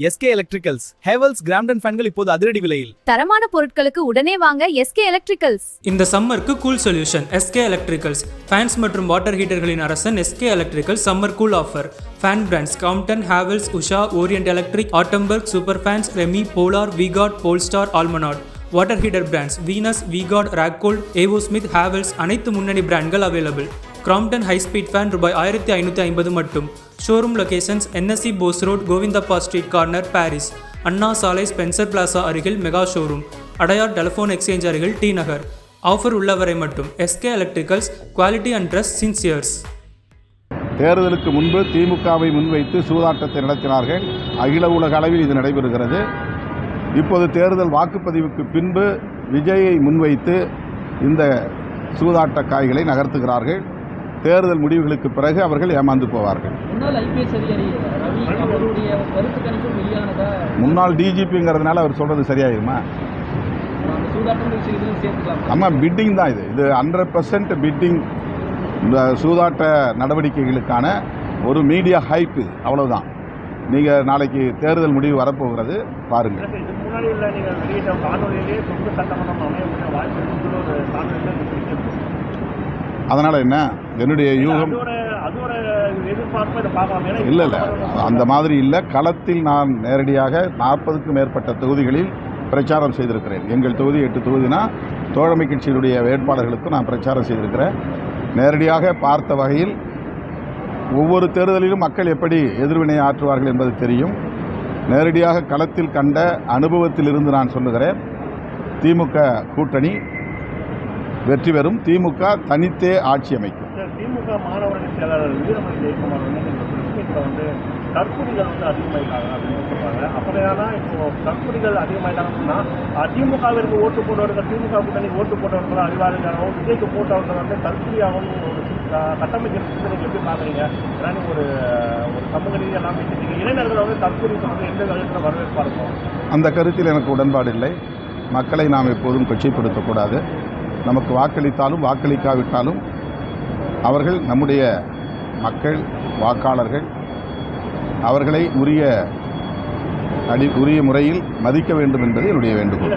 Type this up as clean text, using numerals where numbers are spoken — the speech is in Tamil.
எஸ்கே எலக்ட்ரிக்கல்ஸ் ஹேவல்ஸ் கிராம்டன் ஃபேன்கள் இப்போது அதிரடி விலையில். தரமான பொருட்களுக்கு உடனே வாங்க எஸ்கே எலக்ட்ரிக்கல்ஸ். இந்த சம்மருக்கு cool solution SK electricals. Fans மற்றும் வாட்டர் ஹீட்டர்களின் அரசன் SK electricals summer cool offer. Fan brands Crompton, Havells, Usha, Orient electric, Atomberg, super fans, Remi, Polar, V Guard, Polestar, Almonard. Water heater brands Venus, V Guard, Racold, A O Smith, Havells அனைத்து முன்னணி பிராண்ட்கள் available. Crompton high speed fan ரூபாய் 1550 மட்டும். Showroom locations NSC Bose road, Govindappa street corner, Parrys. Anna Salai, Spencer plaza அருகில் mega showroom. Adyar telephone exchange அருகில் டி நகர். ஆஃபர் உள்ளவரை மட்டும். SK electricals, quality and trust since years. தேர்தலுக்கு முன்பு திமுகவை முன்வைத்து சூதாட்டத்தை நடத்தினார்கள். அகில உலக அளவில் இது நடைபெறுகிறது. இப்போது தேர்தல் வாக்குப்பதிவுக்கு பின்பு விஜயை முன்வைத்து இந்த சூதாட்ட காய்களை நகர்த்துகிறார்கள். தேர்தல் முடிவுகளுக்கு பிறகு அவர்கள் ஏமாந்து போவார்கள். முன்னாள் டிஜிபிங்கிறதுனால அவர் சொல்றது சரியாயிருமா? ஆமாம், பிட்டிங் தான் இது 100% பிட்டிங். இந்த சூதாட்ட நடவடிக்கைகளுக்கான ஒரு மீடியா ஹைப் இது, அவ்வளவுதான். நீங்கள் நாளைக்கு தேர்தல் முடிவு வரப்போகிறது, பாருங்கள். அதனால் என்ன, என்னுடைய யூகம் இல்லை அந்த மாதிரி இல்லை. களத்தில் நான் நேரடியாக 40க்கும் மேற்பட்ட தொகுதிகளில் பிரச்சாரம் செய்திருக்கிறேன். எங்கள் தொகுதி 8 தொகுதினா தோழமை கட்சியினுடைய வேட்பாளர்களுக்கும் நான் பிரச்சாரம் செய்திருக்கிறேன். நேரடியாக பார்த்த வகையில் ஒவ்வொரு தேர்தலிலும் மக்கள் எப்படி எதிர்வினை ஆற்றுவார்கள் என்பது தெரியும். நேரடியாக களத்தில் கண்ட அனுபவத்திலிருந்து நான் சொல்லுகிறேன். திமுக கூட்டணி வெற்றி பெறும். திமுக தனித்தே ஆட்சி அமைக்கும். திமுக மாணவரணி செயலாளர் வீரமணி ஜெயக்குமார் தற்கொலைகள் அதிகமாயிட்டாங்க அப்படின்னு சொல்றாங்க. அப்படியானா இப்போ தற்கொலைகள் அதிகமாயிட்டாங்கன்னா திமுகவிற்கு ஓட்டு போட்டவர்கள், திமுக கூட்டணி ஓட்டு போட்டவர்கள் அறிவாளிகளாகவும் விஜய்க்கு போட்டவர்கள் தற்கொலையாகவும் ஒரு கட்டமைக்கிறது நீங்கள் எப்படி பார்க்குறீங்க? ஏன்னா ஒரு சமூக ரீதியெல்லாம் பேசிட்டீங்க. இளைஞர்கள் தற்கொலை சொன்னது எந்த காலத்தில் வரவேற்பா இருக்கும்? அந்த கருத்தில் எனக்கு உடன்பாடு இல்லை. மக்களை நாம் எப்போதும் கொச்சைப்படுத்தக்கூடாது. நமக்கு வாக்களித்தாலும் வாக்களிக்காவிட்டாலும் அவர்கள் நம்முடைய மக்கள், வாக்காளர்கள். அவர்களை உரிய முறையில் மதிக்க வேண்டும் என்பது என்னுடைய வேண்டுகோள்.